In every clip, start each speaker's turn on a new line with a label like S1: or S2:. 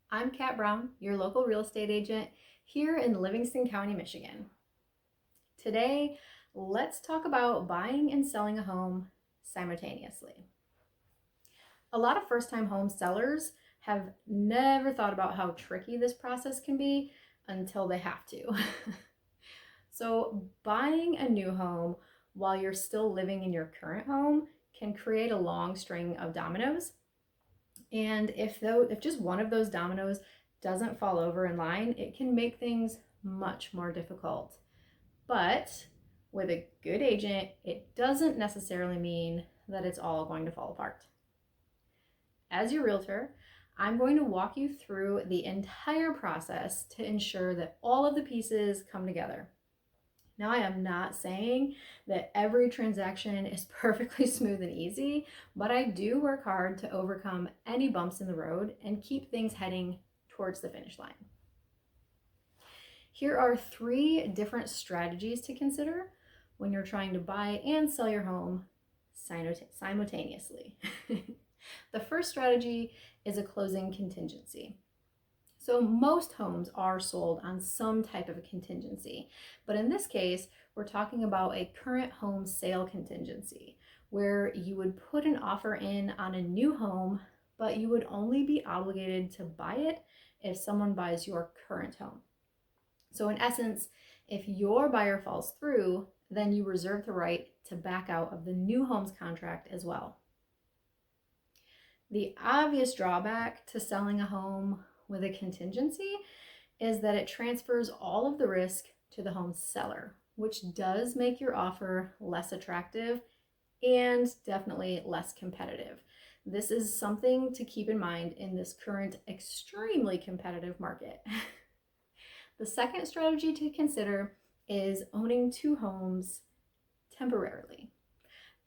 S1: I'm Kat Brown, your local real estate agent here in Livingston County, Michigan. Today, let's talk about buying and selling a home simultaneously. A lot of first-time home sellers have never thought about how tricky this process can be until they have to. So, buying a new home while you're still living in your current home can create a long string of dominoes. And if just one of those dominoes doesn't fall over in line, it can make things much more difficult. But with a good agent, it doesn't necessarily mean that it's all going to fall apart. As your realtor, I'm going to walk you through the entire process to ensure that all of the pieces come together. Now, I am not saying that every transaction is perfectly smooth and easy, but I do work hard to overcome any bumps in the road and keep things heading towards the finish line. Here are 3 different strategies to consider when you're trying to buy and sell your home simultaneously. The first strategy is a closing contingency. So most homes are sold on some type of a contingency, but in this case, we're talking about a current home sale contingency, where you would put an offer in on a new home, but you would only be obligated to buy it if someone buys your current home. So in essence, if your buyer falls through, then you reserve the right to back out of the new home's contract as well. The obvious drawback to selling a home with a contingency is that it transfers all of the risk to the home seller, which does make your offer less attractive and definitely less competitive. This is something to keep in mind in this current extremely competitive market. The second strategy to consider is owning 2 homes temporarily.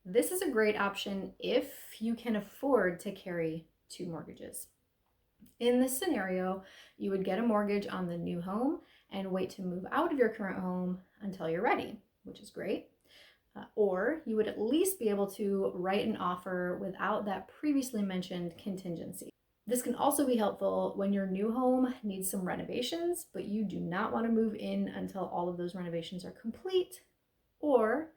S1: This is a great option if you can afford to carry 2 mortgages. In this scenario, you would get a mortgage on the new home and wait to move out of your current home until you're ready, which is great. Or you would at least be able to write an offer without that previously mentioned contingency. This can also be helpful when your new home needs some renovations, but you do not want to move in until all of those renovations are complete. Or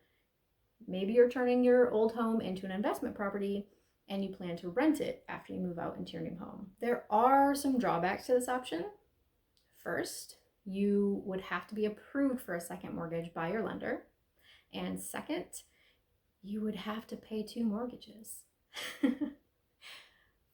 S1: maybe you're turning your old home into an investment property and you plan to rent it after you move out into your new home. There are some drawbacks to this option. First, you would have to be approved for a second mortgage by your lender. And second, you would have to pay 2 mortgages.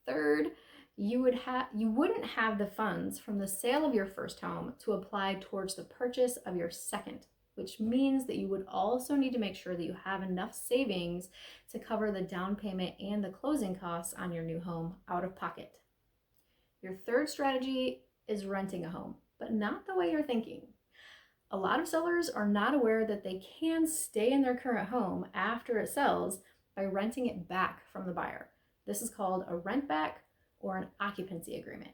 S1: Third, you wouldn't have the funds from the sale of your first home to apply towards the purchase of your second, which means that you would also need to make sure that you have enough savings to cover the down payment and the closing costs on your new home out of pocket. Your third strategy is renting a home, but not the way you're thinking. A lot of sellers are not aware that they can stay in their current home after it sells by renting it back from the buyer. This is called a rent back or an occupancy agreement.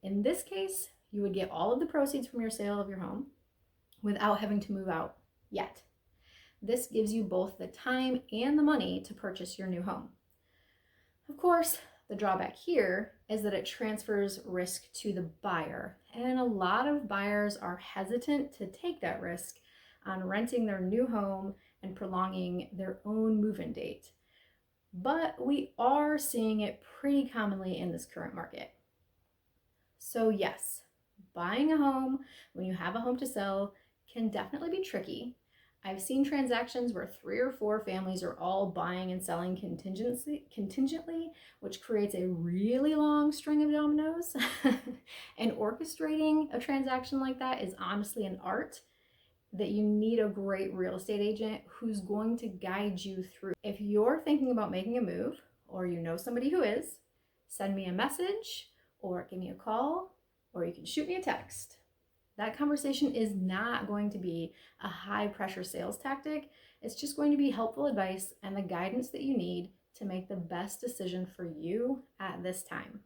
S1: In this case, you would get all of the proceeds from your sale of your home without having to move out yet. This gives you both the time and the money to purchase your new home. Of course, the drawback here is that it transfers risk to the buyer, and a lot of buyers are hesitant to take that risk on renting their new home and prolonging their own move-in date. But we are seeing it pretty commonly in this current market. So yes, buying a home when you have a home to sell can definitely be tricky. I've seen transactions where 3 or 4 families are all buying and selling contingently, which creates a really long string of dominoes. And orchestrating a transaction like that is honestly an art that you need a great real estate agent who's going to guide you through. If you're thinking about making a move, or you know somebody who is, send me a message or give me a call, or you can shoot me a text. That conversation is not going to be a high pressure sales tactic. It's just going to be helpful advice and the guidance that you need to make the best decision for you at this time.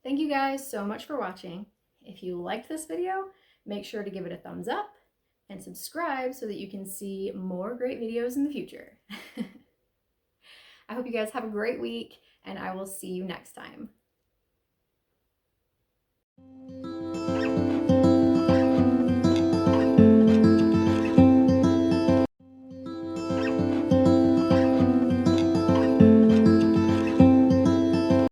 S1: Thank you guys so much for watching. If you liked this video, make sure to give it a thumbs up and subscribe so that you can see more great videos in the future. I hope you guys have a great week, and I will see you next time.